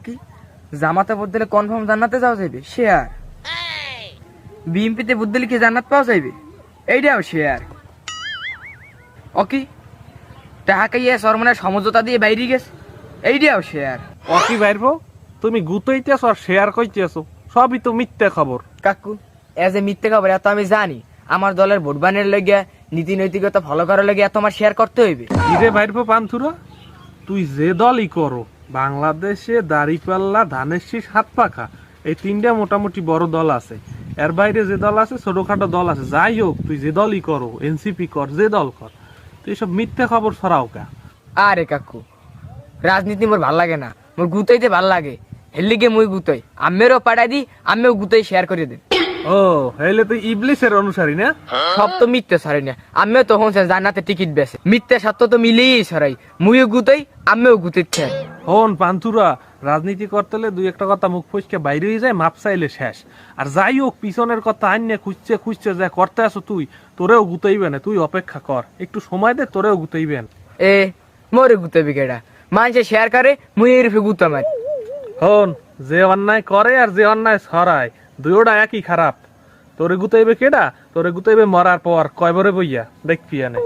কি জামাতে ভোট দিলে কনফার্ম জান্নাতে যাওয়া যাইবে শেয়ার, বিএমপিতে ভোট দিলে কি জান্নাত পাওয়া যাইবে এইটাও শেয়ার। ওকি টাকা ইয়ে সরমনের সমঝোতা দিয়ে বাইরে গেছে এইটাও শেয়ার। অকি বাইরবো তুমি গুতাইতেছ আর শেয়ার কইতেছ, সবই তো মিথ্যা খবর। কাকু এজ এ মিথ্যে খবর এত আমি জানি, আমার দলের ভোট বানের লেগে নীতি নৈতিকতা ফলো করার লেগে এত আমার শেয়ার করতে হইবে। কিরে বাইরবো পান্থুরা, তুই যে দলই করো বাংলাদেশে দাঁড়িপাল্লা, ধানের শীষ, হাত পাখা এই তিনটা মোটামুটি বড় দল আছে। এর বাইরে যে দল আছে ছোটখাটো দল আছে। যাই হোক তুই যে দলই করো, এনসিপি কর, যে দল কর, তুই সব মিথ্যা খবর ছড়াও কা। আরে কাকু রাজনীতি মোর ভাল লাগে না, মোর গুতাইতে ভাল লাগে, হেলিগে মুই গুতাই আমেরও পাঠাই দি, আমিও গুতাই শেয়ার করে দিন। ও হইলে তুই ইবলিসের অনুসারী না? সব তো মিথ্যে সরাই না, আমিও তখন জান্নাতে টিকিট বেছে মিথ্যে সত্য তো মিলেই সরাই, মুইও গুতাই আমিও গুতাইতে। হন পান্থুরা, রাজনীতি করতে হলে দুই একটা কথা মুখ ফসকে বাইরে হয়ে যায়, মাপ চাইলে শেষ। আর যাই হোক পিছনের কথা আইনে খুঁজছে খুঁজছে যা করতে আসো তুই, তোরেও গুতাইবে না, তুই অপেক্ষা কর একটু সময় দে, তোরেও গুতাইবেন। এ মোরে গুতাবি কেডা, মানুষে শেয়ার করে মুই এর ফে গুতা মারি। হন যে অন্যায় করে আর যে অন্যায় ছড়ায় দুইটা একই খারাপ। তোরে গুতাইবে কেডা? তোরে গুতাইবে মরার পর কয়বরে বইয়া দেখবি আনে।